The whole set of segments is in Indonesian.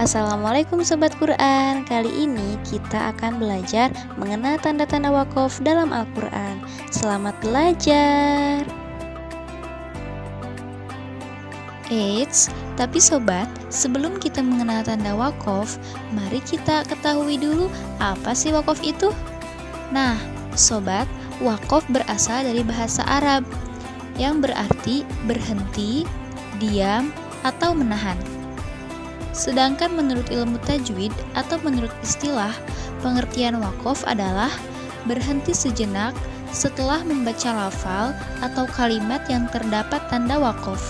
Assalamualaikum Sobat Quran. Kali ini kita akan belajar mengenal tanda-tanda wakaf dalam Al-Quran. Selamat belajar. Eits, tapi sobat, sebelum kita mengenal tanda wakaf, mari kita ketahui dulu apa sih wakaf itu. Nah, sobat, wakaf berasal dari bahasa Arab yang berarti berhenti, diam, atau menahan. Sedangkan menurut ilmu tajwid atau menurut istilah, pengertian wakaf adalah berhenti sejenak setelah membaca lafal atau kalimat yang terdapat tanda wakaf.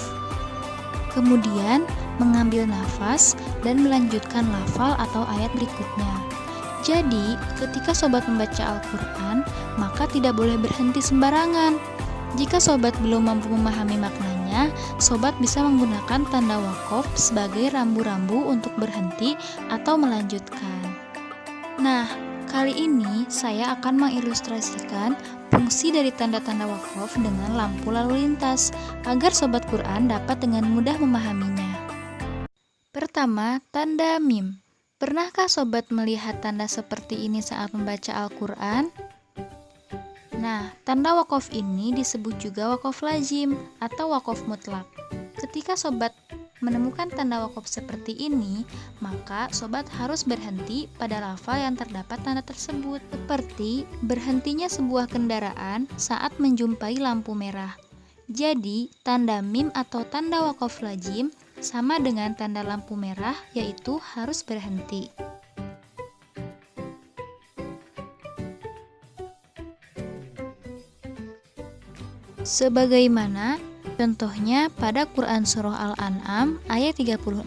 Kemudian mengambil nafas dan melanjutkan lafal atau ayat berikutnya. Jadi, ketika sobat membaca Al-Quran, maka tidak boleh berhenti sembarangan. Jika sobat belum mampu memahami maknanya, sobat bisa menggunakan tanda wakaf sebagai rambu-rambu untuk berhenti atau melanjutkan. Nah, kali ini saya akan mengilustrasikan fungsi dari tanda-tanda wakaf dengan lampu lalu lintas agar sobat Quran dapat dengan mudah memahaminya. Pertama, tanda mim. Pernahkah sobat melihat tanda seperti ini saat membaca Al-Quran? Nah, tanda wakaf ini disebut juga wakaf lazim atau wakaf mutlak. Ketika sobat menemukan tanda wakaf seperti ini, maka sobat harus berhenti pada lafal yang terdapat tanda tersebut, seperti berhentinya sebuah kendaraan saat menjumpai lampu merah. Jadi, tanda mim atau tanda wakaf lazim sama dengan tanda lampu merah, yaitu harus berhenti. Sebagaimana contohnya pada Quran Surah Al-An'am ayat 36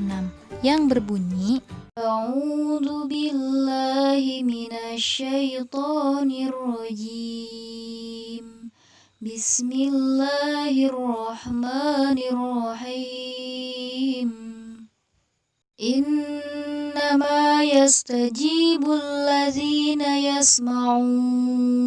yang berbunyi A'udzu billahi minasyaitonir rajim. Bismillahirrahmanirrahim. Innama yastajibul ladzina yasma'un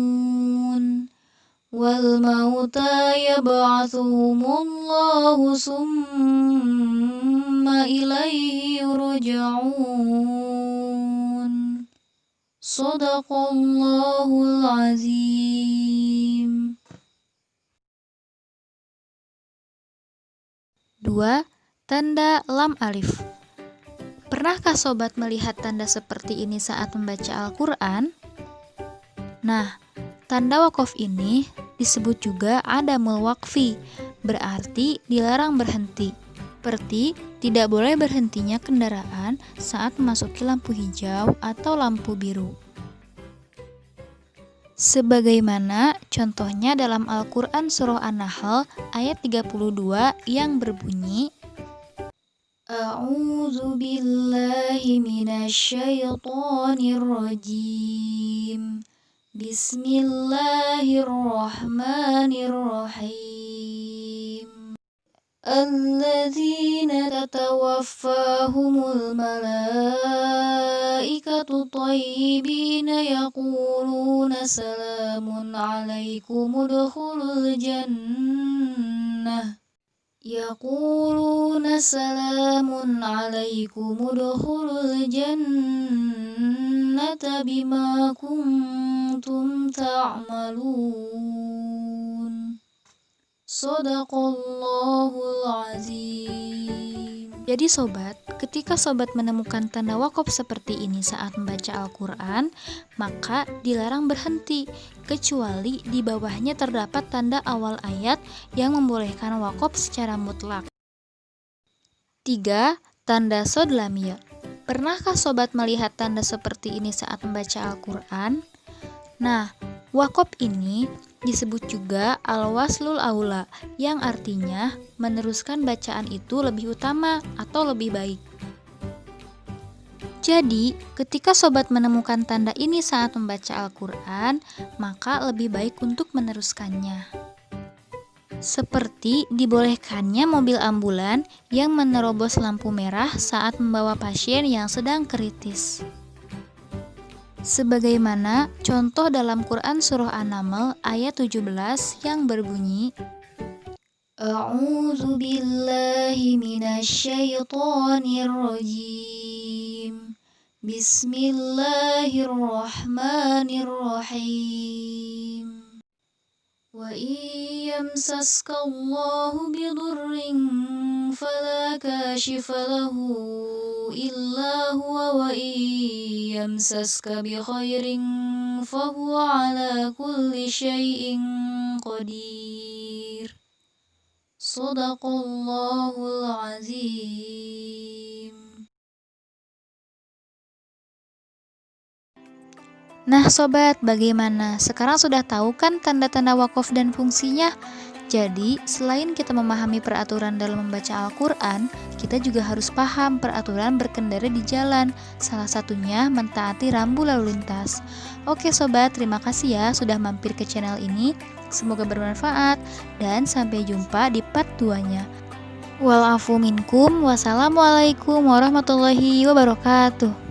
wal mauta yab'atsuhumullahu summa ilaihi yurja'un. Shadaqallahul azim. 2. Tanda lam alif. Pernahkah sobat melihat tanda seperti ini saat membaca Al-Quran? Nah, tanda wakaf ini disebut juga adamul waqfi, berarti dilarang berhenti. Seperti tidak boleh berhentinya kendaraan saat memasuki lampu hijau atau lampu biru. Sebagaimana contohnya dalam Al-Quran Surah An-Nahl ayat 32 yang berbunyi A'udzu billahi minasyaitonir rajim. Bismillahirrahmanirrahim. Alladzina tatawaffahumul malaikatu thayyibina yaquluna salamun alaikum udkhulul jannah. Yaquluna salamun alaikum udkhulul jannata bima kuntum ta'malun. Shadaqallahul azim. Jadi sobat, ketika sobat menemukan tanda wakaf seperti ini saat membaca Al-Quran, maka dilarang berhenti, kecuali di bawahnya terdapat tanda awal ayat yang membolehkan wakaf secara mutlak. 3. Tanda shad lam ya. Pernahkah sobat melihat tanda seperti ini saat membaca Al-Quran? Nah, wakaf ini disebut juga al-waslul aula, yang artinya meneruskan bacaan itu lebih utama atau lebih baik. Jadi, ketika sobat menemukan tanda ini saat membaca Al-Quran, maka lebih baik untuk meneruskannya. Seperti dibolehkannya mobil ambulan yang menerobos lampu merah saat membawa pasien yang sedang kritis. Sebagaimana contoh dalam Quran Surah An-Naml ayat 17 yang berbunyi A'udzu billahi minasyaitonir rajim. Bismillahirrahmanirrahim. Wa yamsaska Allahu bidurrin fala kashifa lahu illa huwa wa yamsaska bi khairin fahuwa ala kulli syai'in qadir. Shadaqallahul azim. Nah sobat, bagaimana? Sekarang sudah tahu kan tanda-tanda wakaf dan fungsinya? Jadi, selain kita memahami peraturan dalam membaca Al-Quran, kita juga harus paham peraturan berkendara di jalan. Salah satunya mentaati rambu lalu lintas. Oke sobat, terima kasih ya sudah mampir ke channel ini. Semoga bermanfaat dan sampai jumpa di part 2-nya. Wal afu minkum, wassalamualaikum warahmatullahi wabarakatuh.